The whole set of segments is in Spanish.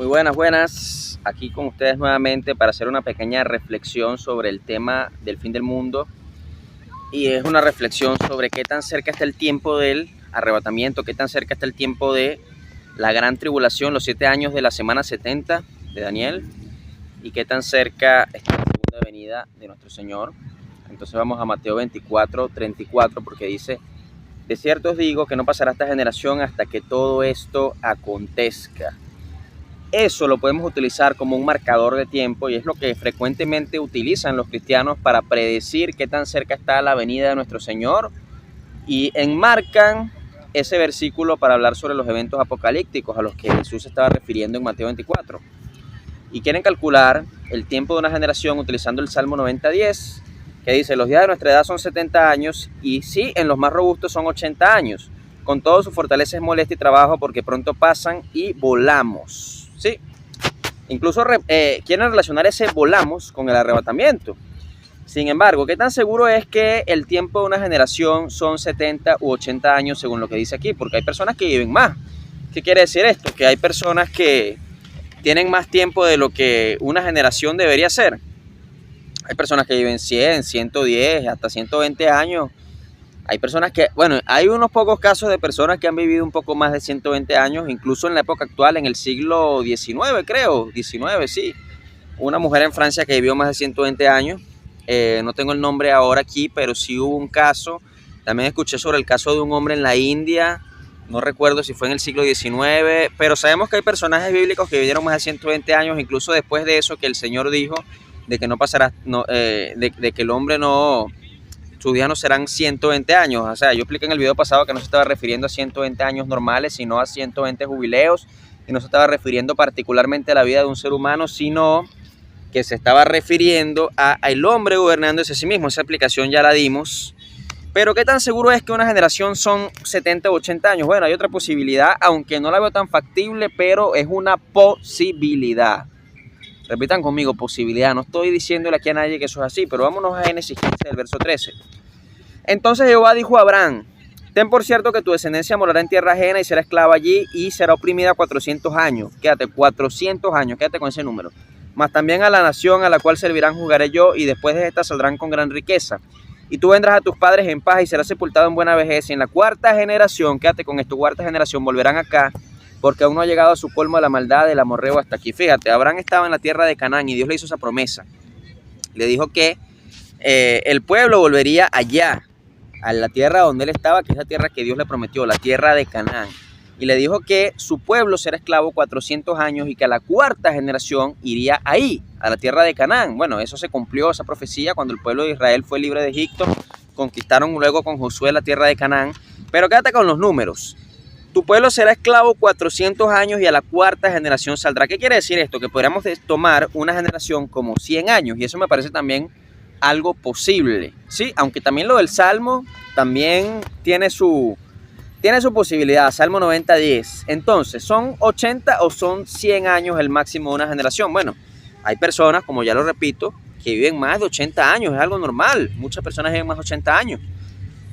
Muy buenas, buenas. Aquí con ustedes nuevamente para hacer una pequeña reflexión sobre el tema del fin del mundo. Y es una reflexión sobre qué tan cerca está el tiempo del arrebatamiento, qué tan cerca está el tiempo de la gran tribulación, los 7 años de la semana 70 de Daniel, y qué tan cerca está la segunda venida de nuestro Señor. Entonces vamos a Mateo 24, 34, porque dice: de cierto os digo que no pasará esta generación hasta que todo esto acontezca. Eso lo podemos utilizar como un marcador de tiempo y es lo que frecuentemente utilizan los cristianos para predecir qué tan cerca está la venida de nuestro Señor, y enmarcan ese versículo para hablar sobre los eventos apocalípticos a los que Jesús se estaba refiriendo en Mateo 24. Y quieren calcular el tiempo de una generación utilizando el Salmo 90:10, que dice: los días de nuestra edad son 70 años y sí, en los más robustos son 80 años. Con todo su fortaleza es molestia y trabajo porque pronto pasan y volamos. Sí, incluso quieren relacionar ese volamos con el arrebatamiento. Sin embargo, ¿qué tan seguro es que el tiempo de una generación son 70 u 80 años según lo que dice aquí? Porque hay personas que viven más. ¿Qué quiere decir esto? Que hay personas que tienen más tiempo de lo que una generación debería ser. Hay personas que viven 100, 110, hasta 120 años. Hay personas que, bueno, hay unos pocos casos de personas que han vivido un poco más de 120 años, incluso en la época actual, en el siglo XIX, creo, 19, sí. Una mujer en Francia que vivió más de 120 años, no tengo el nombre ahora aquí, pero sí hubo un caso. También escuché sobre el caso de un hombre en la India, no recuerdo si fue en el siglo XIX, pero sabemos que hay personajes bíblicos que vivieron más de 120 años, incluso después de eso que el Señor dijo, de que no pasará, de que el hombre no... sus días no serán 120 años. O sea, yo expliqué en el video pasado que no se estaba refiriendo a 120 años normales, sino a 120 jubileos, y no se estaba refiriendo particularmente a la vida de un ser humano, sino que se estaba refiriendo a el hombre gobernándose a sí mismo. Esa explicación ya la dimos. Pero ¿qué tan seguro es que una generación son 70 o 80 años? Bueno, hay otra posibilidad, aunque no la veo tan factible, pero es una posibilidad. Repitan conmigo, posibilidad. No estoy diciéndole aquí a nadie que eso es así, pero vámonos a Génesis 15, del verso 13. Entonces Jehová dijo a Abraham: ten por cierto que tu descendencia morará en tierra ajena y será esclava allí y será oprimida 400 años. Quédate, 400 años, quédate con ese número. Mas también a la nación a la cual servirán juzgaré yo, y después de esta saldrán con gran riqueza. Y tú vendrás a tus padres en paz y serás sepultado en buena vejez. Y en la cuarta generación, quédate con esto, cuarta generación, volverán acá, porque aún no ha llegado a su colmo de la maldad del amorreo hasta aquí. Fíjate, Abraham estaba en la tierra de Canaán y Dios le hizo esa promesa. Le dijo que el pueblo volvería allá, a la tierra donde él estaba, que es la tierra que Dios le prometió, la tierra de Canaán. Y le dijo que su pueblo será esclavo 400 años y que a la cuarta generación iría ahí, a la tierra de Canaán. Bueno, eso se cumplió, esa profecía, cuando el pueblo de Israel fue libre de Egipto. Conquistaron luego con Josué la tierra de Canaán. Pero quédate con los números. Tu pueblo será esclavo 400 años y a la cuarta generación saldrá. ¿Qué quiere decir esto? Que podríamos tomar una generación como 100 años, y eso me parece también algo posible, ¿sí? Aunque también lo del Salmo también tiene su posibilidad, Salmo 90:10. Entonces, ¿son 80 o son 100 años el máximo de una generación? Bueno, hay personas, como ya lo repito, que viven más de 80 años, es algo normal. Muchas personas viven más de 80 años.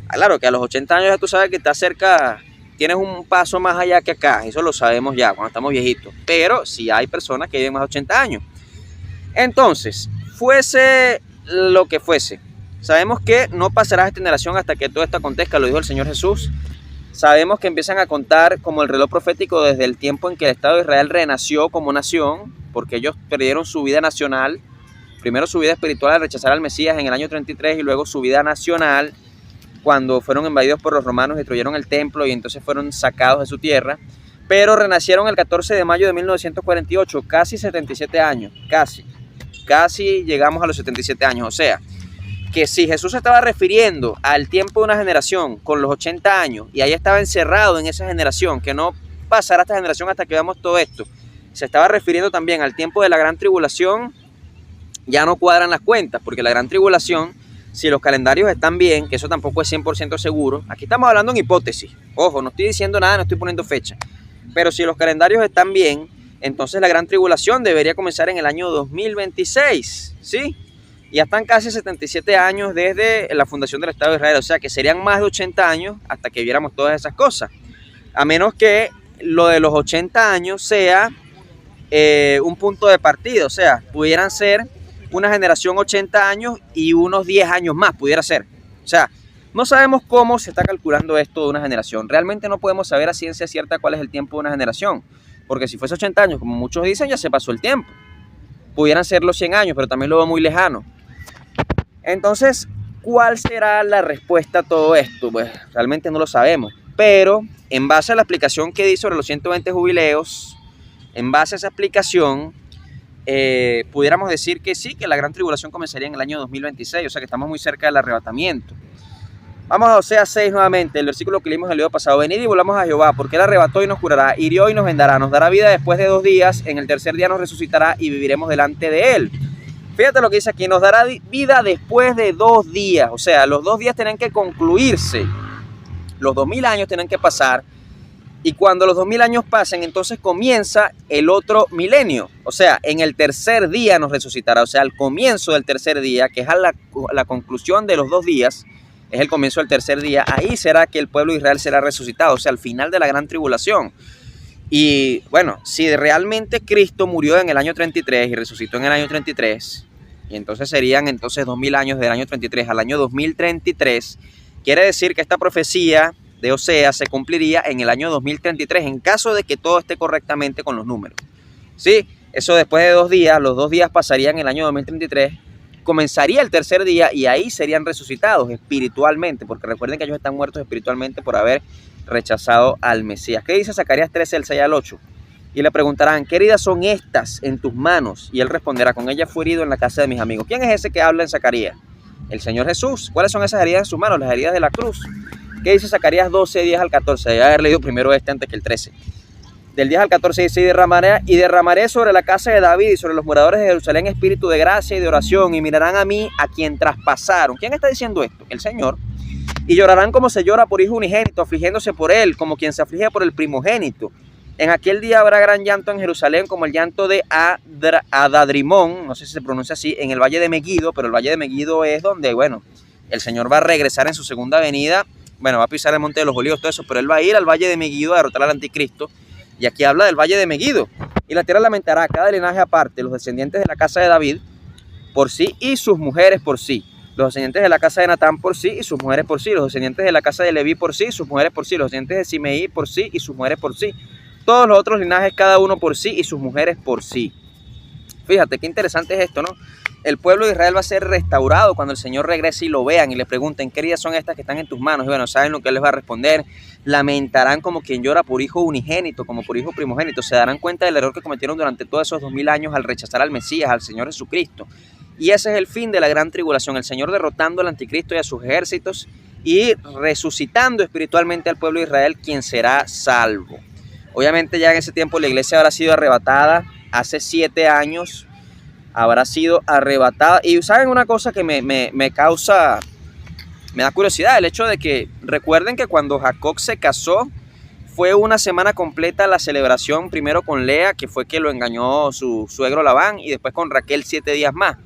Claro que a los 80 años ya tú sabes que estás cerca, tienes un paso más allá que acá, eso lo sabemos ya cuando estamos viejitos. Pero sí hay personas que viven más de 80 años. Entonces, fuese lo que fuese, sabemos que no pasará esta generación hasta que todo esto acontezca, lo dijo el Señor Jesús. Sabemos que empiezan a contar como el reloj profético desde el tiempo en que el Estado de Israel renació como nación, porque ellos perdieron su vida nacional, primero su vida espiritual al rechazar al Mesías en el año 33 y luego su vida nacional cuando fueron invadidos por los romanos, destruyeron el templo y entonces fueron sacados de su tierra. Pero renacieron el 14 de mayo de 1948, casi 77 años, casi llegamos a los 77 años. O sea, que si Jesús se estaba refiriendo al tiempo de una generación con los 80 años y ahí estaba encerrado en esa generación, que no pasará esta generación hasta que veamos todo esto, se estaba refiriendo también al tiempo de la gran tribulación, ya no cuadran las cuentas, porque la gran tribulación, si los calendarios están bien, que eso tampoco es 100% seguro, aquí estamos hablando en hipótesis, ojo, no estoy diciendo nada, no estoy poniendo fecha, pero si los calendarios están bien, entonces la gran tribulación debería comenzar en el año 2026, ¿sí? Y ya están casi 77 años desde la fundación del Estado de Israel, o sea que serían más de 80 años hasta que viéramos todas esas cosas, a menos que lo de los 80 años sea un punto de partida, o sea, pudieran ser una generación 80 años y unos 10 años más, pudiera ser. O sea, no sabemos cómo se está calculando esto de una generación. Realmente no podemos saber a ciencia cierta cuál es el tiempo de una generación, porque si fuese 80 años, como muchos dicen, ya se pasó el tiempo. Pudieran ser los 100 años, pero también lo veo muy lejano. Entonces, ¿cuál será la respuesta a todo esto? Pues realmente no lo sabemos, pero en base a la explicación que di sobre los 120 jubileos, en base a esa explicación, pudiéramos decir que sí, que la gran tribulación comenzaría en el año 2026, o sea que estamos muy cerca del arrebatamiento. Vamos a Oseas 6 nuevamente, el versículo que leímos el video pasado. Venid y volvamos a Jehová, porque Él arrebató y nos curará, hirió y nos vendará, nos dará vida después de 2 días, en el tercer día nos resucitará y viviremos delante de Él. Fíjate lo que dice aquí, nos dará vida después de 2 días, o sea, los 2 días tienen que concluirse, los 2000 años tienen que pasar, y cuando los 2000 años pasen, entonces comienza el otro milenio, o sea, en el tercer día nos resucitará, o sea, al comienzo del tercer día, que es a la conclusión de los 2 días, es el comienzo del tercer día, ahí será que el pueblo de Israel será resucitado, o sea, al final de la gran tribulación. Y bueno, si realmente Cristo murió en el año 33 y resucitó en el año 33, y entonces serían entonces 2000 años del año 33 al año 2033, quiere decir que esta profecía de Oseas se cumpliría en el año 2033, en caso de que todo esté correctamente con los números. Sí, eso después de 2 días, los 2 días pasarían en el año 2033, comenzaría el tercer día y ahí serían resucitados espiritualmente, porque recuerden que ellos están muertos espiritualmente por haber rechazado al Mesías. ¿Qué dice Zacarías 13, el 6 al 8? Y le preguntarán, ¿qué heridas son estas en tus manos? Y él responderá, con ellas fui herido en la casa de mis amigos. ¿Quién es ese que habla en Zacarías? El Señor Jesús. ¿Cuáles son esas heridas en sus manos? Las heridas de la cruz. ¿Qué dice Zacarías 12, 10 al 14? Debe haber leído primero este antes que el 13. Del 10 al 14 dice, y derramaré sobre la casa de David y sobre los moradores de Jerusalén espíritu de gracia y de oración, y mirarán a mí, a quien traspasaron. ¿Quién está diciendo esto? El Señor. Y llorarán como se llora por hijo unigénito, afligiéndose por él, como quien se aflige por el primogénito. En aquel día habrá gran llanto en Jerusalén, como el llanto de Adadrimón, no sé si se pronuncia así, en el valle de Meguido, pero el valle de Meguido es donde, bueno, el Señor va a regresar en su segunda venida, bueno, va a pisar el monte de los olivos, todo eso, pero él va a ir al valle de Meguido a derrotar al anticristo. Y aquí habla del valle de Meguido. Y la tierra lamentará cada linaje aparte, los descendientes de la casa de David por sí y sus mujeres por sí. Los descendientes de la casa de Natán por sí y sus mujeres por sí. Los descendientes de la casa de Leví por sí y sus mujeres por sí. Los descendientes de Simeí por sí y sus mujeres por sí. Todos los otros linajes, cada uno por sí y sus mujeres por sí. Fíjate qué interesante es esto, ¿no? El pueblo de Israel va a ser restaurado cuando el Señor regrese y lo vean y le pregunten, ¿qué heridas son estas que están en tus manos? Y bueno, saben lo que Él les va a responder. Lamentarán como quien llora por hijo unigénito, como por hijo primogénito. Se darán cuenta del error que cometieron durante todos esos 2000 años al rechazar al Mesías, al Señor Jesucristo. Y ese es el fin de la gran tribulación, el Señor derrotando al anticristo y a sus ejércitos y resucitando espiritualmente al pueblo de Israel, quien será salvo. Obviamente ya en ese tiempo la iglesia habrá sido arrebatada, hace 7 años habrá sido arrebatada. Y saben una cosa que me da curiosidad, el hecho de que recuerden que cuando Jacob se casó, fue una semana completa la celebración, primero con Lea, que fue que lo engañó su suegro Labán, y después con Raquel 7 días más.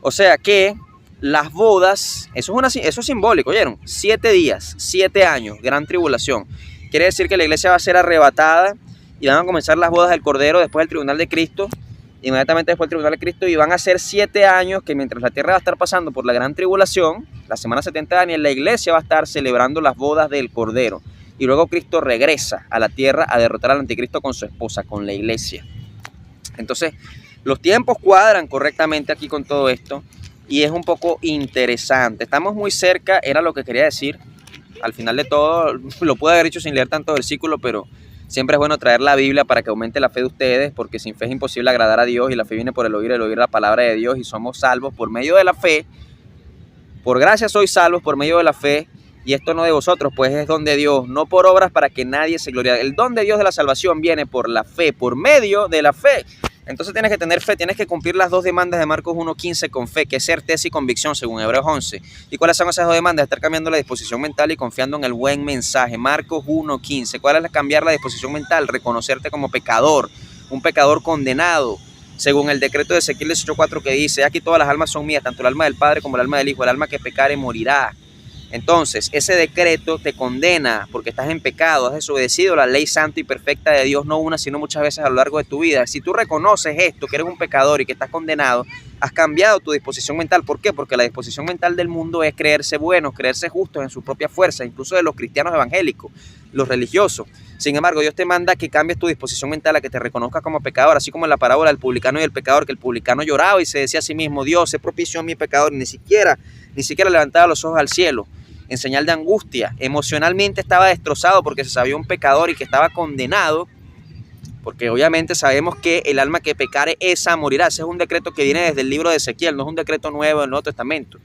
O sea que las bodas, eso es simbólico, ¿oyeron? 7 días, 7 años, gran tribulación. Quiere decir que la iglesia va a ser arrebatada y van a comenzar las bodas del Cordero después del tribunal de Cristo, inmediatamente después del tribunal de Cristo, y van a ser 7 años que mientras la tierra va a estar pasando por la gran tribulación, la semana 70 de Daniel, la iglesia va a estar celebrando las bodas del Cordero. Y luego Cristo regresa a la tierra a derrotar al anticristo con su esposa, con la iglesia. Entonces, los tiempos cuadran correctamente aquí con todo esto y es un poco interesante. Estamos muy cerca, era lo que quería decir. Al final de todo, lo pude haber dicho sin leer tanto versículo, pero siempre es bueno traer la Biblia para que aumente la fe de ustedes, porque sin fe es imposible agradar a Dios y la fe viene por el oír la palabra de Dios, y somos salvos por medio de la fe. Por gracia sois salvos por medio de la fe. Y esto no de vosotros, pues es don de Dios, no por obras para que nadie se glorie. El don de Dios de la salvación viene por la fe, por medio de la fe. Entonces tienes que tener fe, tienes que cumplir las 2 demandas de Marcos 1:15 con fe, que es certeza y convicción, según Hebreos 11. ¿Y cuáles son esas 2 demandas? Estar cambiando la disposición mental y confiando en el buen mensaje. Marcos 1:15. ¿Cuál es cambiar la disposición mental? Reconocerte como pecador, un pecador condenado, según el decreto de Ezequiel 18:4, que dice, aquí todas las almas son mías, tanto el alma del Padre como el alma del Hijo, el alma que pecare morirá. Entonces, ese decreto te condena porque estás en pecado, has desobedecido la ley santa y perfecta de Dios, no una, sino muchas veces a lo largo de tu vida. Si tú reconoces esto, que eres un pecador y que estás condenado, has cambiado tu disposición mental. ¿Por qué? Porque la disposición mental del mundo es creerse buenos, creerse justos en su propia fuerza, incluso de los cristianos evangélicos, los religiosos. Sin embargo, Dios te manda que cambies tu disposición mental, a que te reconozcas como pecador, así como en la parábola del publicano y el pecador, que el publicano lloraba y se decía a sí mismo: Dios, sé propicio a mi pecador, ni siquiera levantaba los ojos al cielo en señal de angustia. Emocionalmente estaba destrozado porque se sabía un pecador y que estaba condenado, porque obviamente sabemos que el alma que pecare esa morirá. Ese es un decreto que viene desde el libro de Ezequiel, no es un decreto nuevo del Nuevo Testamento.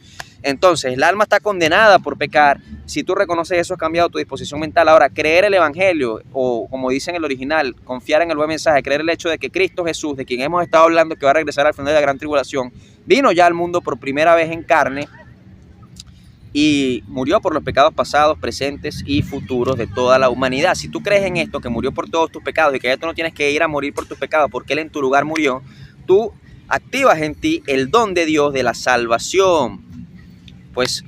Entonces, el alma está condenada por pecar. Si tú reconoces eso, has cambiado tu disposición mental. Ahora, creer el evangelio, o como dice en el original, confiar en el buen mensaje, creer el hecho de que Cristo Jesús, de quien hemos estado hablando, que va a regresar al final de la gran tribulación, vino ya al mundo por primera vez en carne y murió por los pecados pasados, presentes y futuros de toda la humanidad. Si tú crees en esto, que murió por todos tus pecados y que ya tú no tienes que ir a morir por tus pecados porque Él en tu lugar murió, tú activas en ti el don de Dios de la salvación. Pues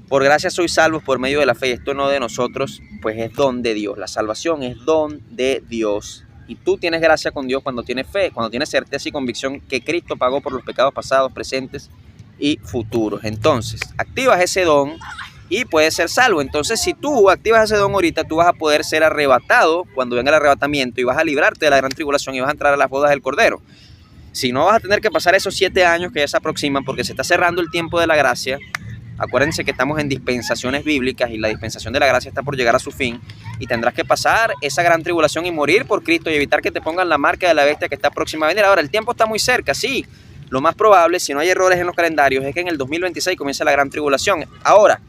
por gracia sois salvos por medio de la fe, y esto no de nosotros, pues es don de Dios. La salvación es don de Dios. Y tú tienes gracia con Dios cuando tienes fe, cuando tienes certeza y convicción que Cristo pagó por los pecados pasados, presentes y futuros. Entonces, activas ese don y puedes ser salvo. Entonces, si tú activas ese don ahorita, tú vas a poder ser arrebatado cuando venga el arrebatamiento y vas a librarte de la gran tribulación y vas a entrar a las bodas del Cordero. Si no, vas a tener que pasar esos 7 años que ya se aproximan porque se está cerrando el tiempo de la gracia. Acuérdense que estamos en dispensaciones bíblicas y la dispensación de la gracia está por llegar a su fin, y tendrás que pasar esa gran tribulación y morir por Cristo y evitar que te pongan la marca de la bestia que está próxima a venir. Ahora, el tiempo está muy cerca, sí. Lo más probable, si no hay errores en los calendarios, es que en el 2026 comience la gran tribulación. Ahora,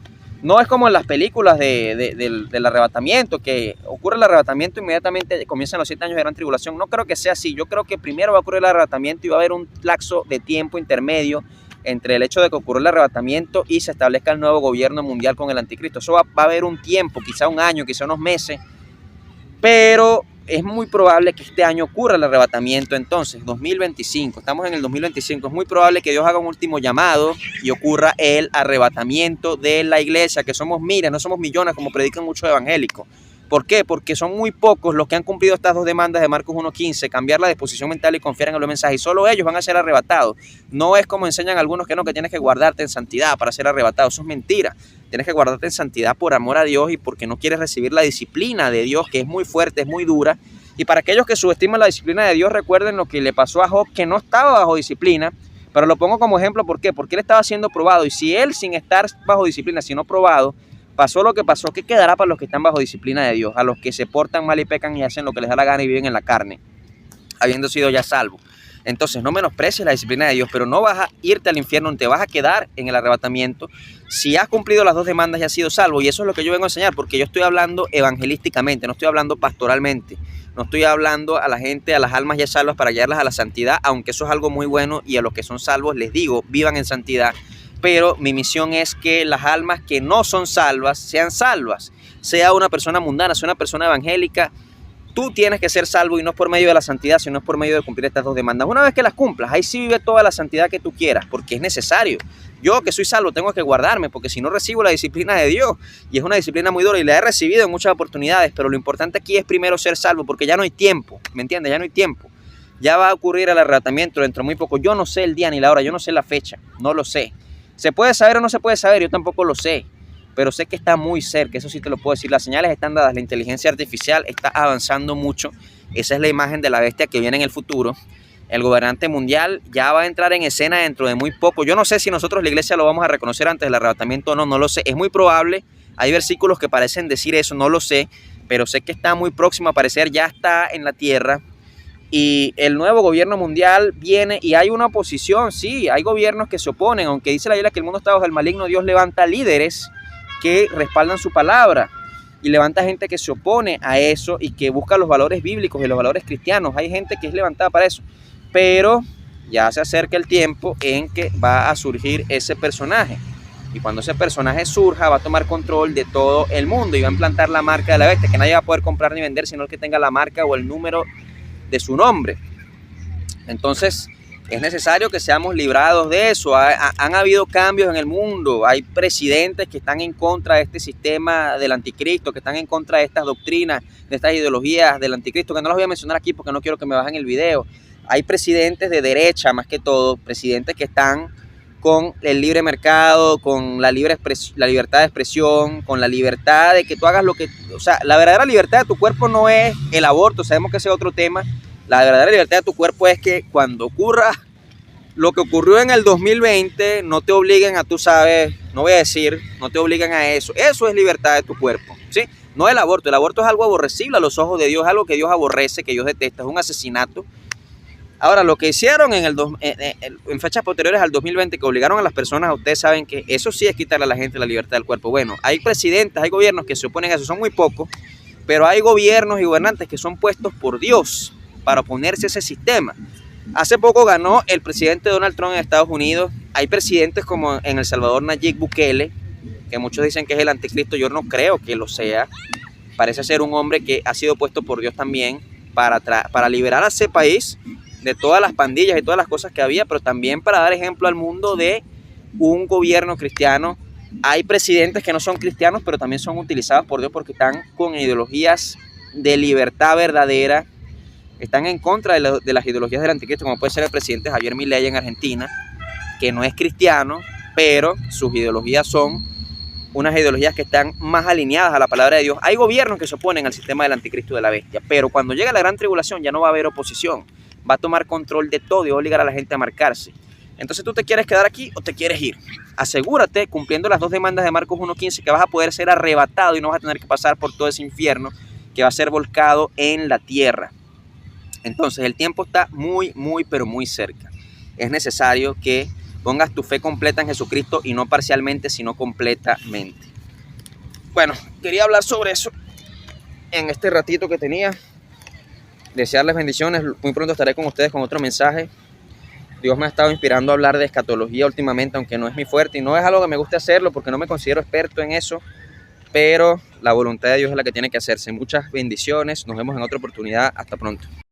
no es como en las películas del arrebatamiento, que ocurre el arrebatamiento inmediatamente comienzan los 7 años de gran tribulación. No creo que sea así. Yo creo que primero va a ocurrir el arrebatamiento y va a haber un lapso de tiempo intermedio entre el hecho de que ocurra el arrebatamiento y se establezca el nuevo gobierno mundial con el anticristo. Eso va a haber un tiempo, quizá un año, quizá unos meses, pero es muy probable que este año ocurra el arrebatamiento. Entonces, 2025, estamos en el 2025, es muy probable que Dios haga un último llamado y ocurra el arrebatamiento de la iglesia, que somos miles, no somos millones como predican muchos evangélicos. ¿Por qué? Porque son muy pocos los que han cumplido estas 2 demandas de Marcos 1:15, cambiar la disposición mental y confiar en el mensaje, y solo ellos van a ser arrebatados. No es como enseñan algunos que no, que tienes que guardarte en santidad para ser arrebatado. Eso es mentira. Tienes que guardarte en santidad por amor a Dios y porque no quieres recibir la disciplina de Dios, que es muy fuerte, es muy dura. Y para aquellos que subestiman la disciplina de Dios, recuerden lo que le pasó a Job, que no estaba bajo disciplina, pero lo pongo como ejemplo. ¿Por qué? Porque él estaba siendo probado, y si él, sin estar bajo disciplina, sino probado, pasó lo que pasó, ¿qué quedará para los que están bajo disciplina de Dios? A los que se portan mal y pecan y hacen lo que les da la gana y viven en la carne, habiendo sido ya salvos. Entonces, no menosprecies la disciplina de Dios, pero no vas a irte al infierno, te vas a quedar en el arrebatamiento si has cumplido las 2 demandas y has sido salvo. Y eso es lo que yo vengo a enseñar, porque yo estoy hablando evangelísticamente, no estoy hablando pastoralmente. No estoy hablando a la gente, a las almas ya salvas para guiarlas a la santidad, aunque eso es algo muy bueno, y a los que son salvos les digo, vivan en santidad. Pero mi misión es que las almas que no son salvas sean salvas. Sea una persona mundana, sea una persona evangélica, tú tienes que ser salvo, y no es por medio de la santidad, sino es por medio de cumplir estas 2 demandas. Una vez que las cumplas, ahí sí vive toda la santidad que tú quieras, porque es necesario. Yo, que soy salvo, tengo que guardarme, porque si no recibo la disciplina de Dios, y es una disciplina muy dura y la he recibido en muchas oportunidades, pero lo importante aquí es primero ser salvo, porque ya no hay tiempo, ¿me entiendes? Ya no hay tiempo. Ya va a ocurrir el arrebatamiento dentro de muy poco. Yo no sé el día ni la hora, yo no sé la fecha, no lo sé. ¿Se puede saber o no se puede saber? Yo tampoco lo sé, pero sé que está muy cerca, eso sí te lo puedo decir. Las señales están dadas, la inteligencia artificial está avanzando mucho. Esa es la imagen de la bestia que viene en el futuro. El gobernante mundial ya va a entrar en escena dentro de muy poco. Yo no sé si nosotros, la iglesia, lo vamos a reconocer antes del arrebatamiento o no, no lo sé. Es muy probable, hay versículos que parecen decir eso, no lo sé, pero sé que está muy próximo a aparecer, ya está en la tierra. Y el nuevo gobierno mundial viene, y hay una oposición, sí, hay gobiernos que se oponen, aunque dice la Biblia que el mundo está bajo el maligno. Dios levanta líderes que respaldan su palabra y levanta gente que se opone a eso y que busca los valores bíblicos y los valores cristianos. Hay gente que es levantada para eso, pero ya se acerca el tiempo en que va a surgir ese personaje, y cuando ese personaje surja va a tomar control de todo el mundo y va a implantar la marca de la bestia, que nadie va a poder comprar ni vender sino el que tenga la marca o el número de su nombre. Entonces, Es necesario que seamos librados de eso. Han habido cambios en el mundo. Hay presidentes que están en contra de este sistema del anticristo, que están en contra de estas doctrinas, de estas ideologías del anticristo, que no las voy a mencionar aquí porque no quiero que me bajen el video. Hay presidentes de derecha, más que todo, presidentes que están con el libre mercado, con la libertad de expresión, con la libertad de que tú hagas lo que... O sea, la verdadera libertad de tu cuerpo no es el aborto, sabemos que ese es otro tema. La verdadera libertad de tu cuerpo es que cuando ocurra lo que ocurrió en el 2020, no te obliguen a, tú sabes, no voy a decir, no te obligan a eso. Eso es libertad de tu cuerpo, ¿sí? No el aborto. El aborto es algo aborrecible a los ojos de Dios, es algo que Dios aborrece, que Dios detesta, es un asesinato. Ahora, lo que hicieron en fechas posteriores al 2020, que obligaron a las personas, ustedes saben que eso sí es quitarle a la gente la libertad del cuerpo. Bueno, hay presidentes, hay gobiernos que se oponen a eso, son muy pocos, pero hay gobiernos y gobernantes que son puestos por Dios para oponerse a ese sistema. Hace poco ganó el presidente Donald Trump en Estados Unidos. Hay presidentes como en El Salvador, Nayib Bukele, que muchos dicen que es el anticristo. Yo no creo que lo sea. Parece ser un hombre que ha sido puesto por Dios también para liberar a ese país de todas las pandillas y todas las cosas que había, pero también para dar ejemplo al mundo de un gobierno cristiano. Hay presidentes que no son cristianos, pero también son utilizados por Dios porque están con ideologías de libertad verdadera, están en contra de las ideologías del anticristo, como puede ser el presidente Javier Milei en Argentina, que no es cristiano, pero sus ideologías son unas ideologías que están más alineadas a la palabra de Dios. Hay gobiernos que se oponen al sistema del anticristo de la bestia, pero cuando llega la gran tribulación ya no va a haber oposición, va a tomar control de todo y va a obligar a la gente a marcarse. Entonces, ¿tú te quieres quedar aquí o te quieres ir? Asegúrate, cumpliendo las dos demandas de Marcos 1:15, que vas a poder ser arrebatado y no vas a tener que pasar por todo ese infierno que va a ser volcado en la tierra. Entonces, el tiempo está muy, pero muy cerca. Es necesario que pongas tu fe completa en Jesucristo y no parcialmente, sino completamente. Bueno, quería hablar sobre eso en este ratito que tenía. Desearles bendiciones. Muy pronto estaré con ustedes con otro mensaje. Dios me ha estado inspirando a hablar de escatología últimamente, aunque no es mi fuerte y no es algo que me guste hacerlo porque no me considero experto en eso, pero la voluntad de Dios es la que tiene que hacerse. Muchas bendiciones. Nos vemos en otra oportunidad. Hasta pronto.